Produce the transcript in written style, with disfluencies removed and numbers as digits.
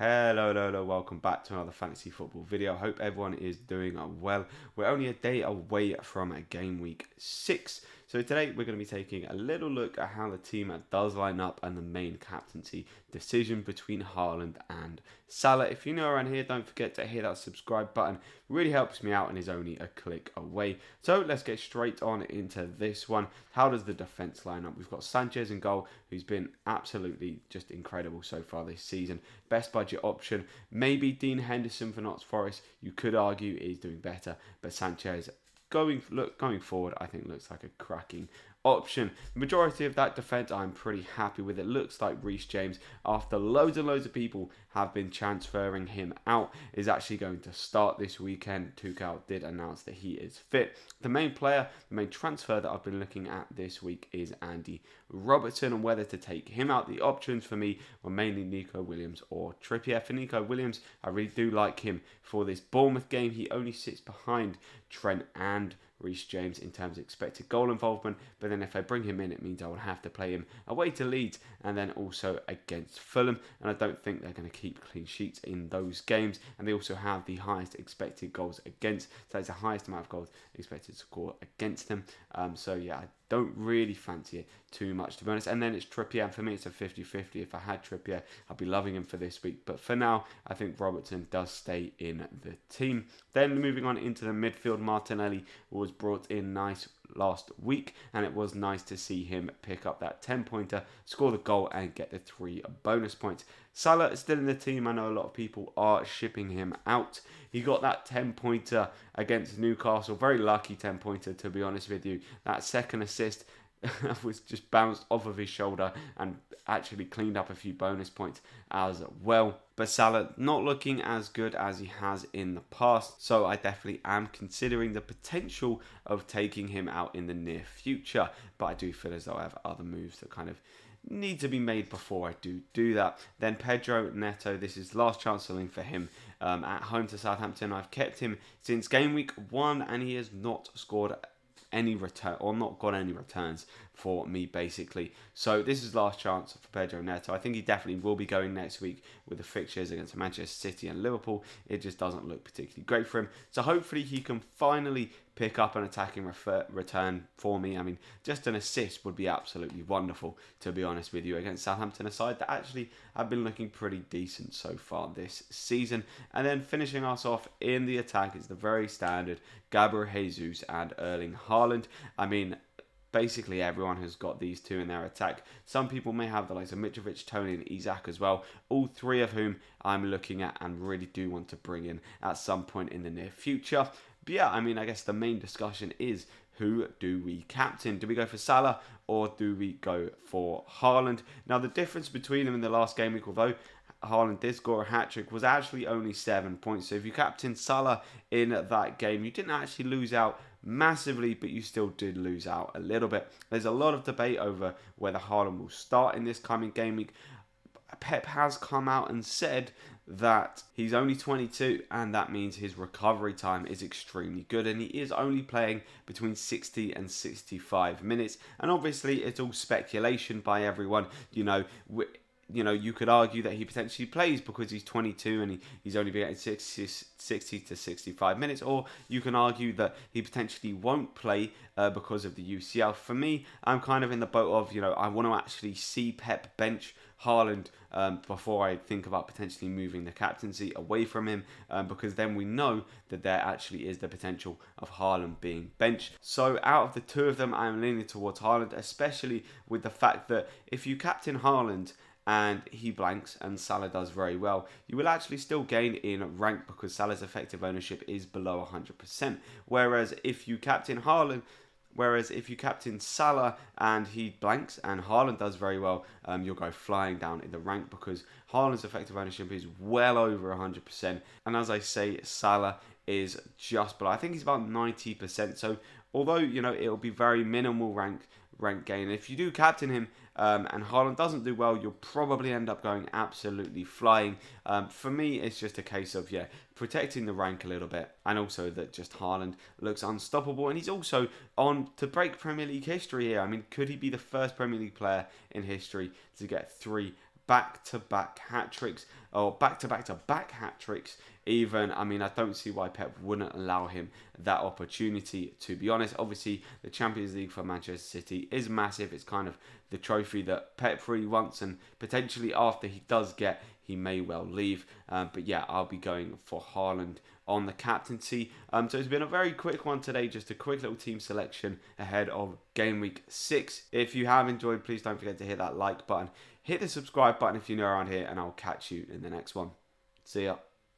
Hello, welcome back to another fantasy football video. Hope everyone is doing well. We're only a day away from game week 6. So today we're going to be taking a little look at how the team does line up and the main captaincy decision between Haaland and Salah. If you're new around here, don't forget to hit that subscribe button. It really helps me out and is only a click away. So let's get straight on into this one. How does the defence line up? We've got Sanchez in goal, who's been absolutely just incredible so far this season. Best budget option. Maybe Dean Henderson for Notts Forest. You could argue is doing better, but Sanchez going forward, I think looks like a cracking option. The majority of that defence I'm pretty happy with. It looks like Reece James, after loads and loads of people have been transferring him out, is actually going to start this weekend. Tuchel did announce that he is fit. The main transfer that I've been looking at this week is Andy Robertson, and whether to take him out. The options for me were mainly Nico Williams or Trippier. For Nico Williams, I really do like him for this Bournemouth game. He only sits behind Trent and Reece James in terms of expected goal involvement, but then if I bring him in, it means I will have to play him away to Leeds and then also against Fulham, and I don't think they're going to keep clean sheets in those games, and they also have the highest expected goals against, so it's the highest amount of goals expected to score against them. So yeah, I don't really fancy it too much, to be honest. And then it's Trippier, and for me it's a 50-50. If I had Trippier, I'd be loving him for this week, but for now I think Robertson does stay in the team. Then moving on into the midfield, Martinelli was brought in nice last week, and it was nice to see him pick up that 10-pointer, score the goal and get the 3 bonus points. Salah is still in the team. I know a lot of people are shipping him out. He got that 10-pointer against Newcastle, very lucky 10-pointer, to be honest with you. That second assist was just bounced off of his shoulder and actually cleaned up a few bonus points as well. But Salah not looking as good as he has in the past, so I definitely am considering the potential of taking him out in the near future. But I do feel as though I have other moves that kind of need to be made before I do that. Then Pedro Neto, this is last chance selling for him at home to Southampton. I've kept him since game week 1 and he has not scored any return or not got any returns for me, basically. So this is last chance for Pedro Neto. I think he definitely will be going next week with the fixtures against Manchester City and Liverpool. It just doesn't look particularly great for him. So hopefully he can finally pick up an attacking return for me. I mean, just an assist would be absolutely wonderful, to be honest with you, against Southampton, a side that actually have been looking pretty decent so far this season. And then finishing us off in the attack is the very standard Gabriel Jesus and Erling Haaland. I mean, basically everyone has got these two in their attack. Some people may have the likes of Mitrovic, Tony and Isak as well, all three of whom I'm looking at and really do want to bring in at some point in the near future. But yeah, I mean, I guess the main discussion is, who do we captain? Do we go for Salah or do we go for Haaland? Now, the difference between them in the last game week, although Haaland did score a hat-trick, was actually only 7 points. So if you captain Salah in that game, you didn't actually lose out massively, but you still did lose out a little bit. There's a lot of debate over whether Haaland will start in this coming game week. Pep has come out and said that he's only 22 and that means his recovery time is extremely good, and he is only playing between 60 and 65 minutes, and obviously it's all speculation by everyone. You could argue that he potentially plays because he's 22 and he's only been getting 60 to 65 minutes, or you can argue that he potentially won't play because of the UCL. For me, I'm kind of in the boat of, I want to actually see Pep bench Haaland before I think about potentially moving the captaincy away from him, because then we know that there actually is the potential of Haaland being benched. So out of the two of them, I'm leaning towards Haaland, especially with the fact that if you captain Haaland and he blanks and Salah does very well, you will actually still gain in rank because Salah's effective ownership is below 100%. Whereas if you captain Salah and he blanks and Haaland does very well, you'll go flying down in the rank because Haaland's effective ownership is well over 100%. And as I say, Salah is just below. I think he's about 90%. So although, it'll be very minimal rank gain, if you do captain him and Haaland doesn't do well, you'll probably end up going absolutely flying. For me, it's just a case of, protecting the rank a little bit, and also that just Haaland looks unstoppable, and he's also on to break Premier League history here. I mean, could he be the first Premier League player in history to get 3 back-to-back hat-tricks, or back-to-back-to-back hat-tricks even. I mean, I don't see why Pep wouldn't allow him that opportunity, to be honest. Obviously, the Champions League for Manchester City is massive. It's kind of the trophy that Pep really wants, and potentially after he does get, he may well leave. But yeah, I'll be going for Haaland on the captaincy. So it's been a very quick one today, just a quick little team selection ahead of game week 6. If you have enjoyed, please don't forget to hit that like button, hit the subscribe button if you're new around here, and I'll catch you in the next one. See ya.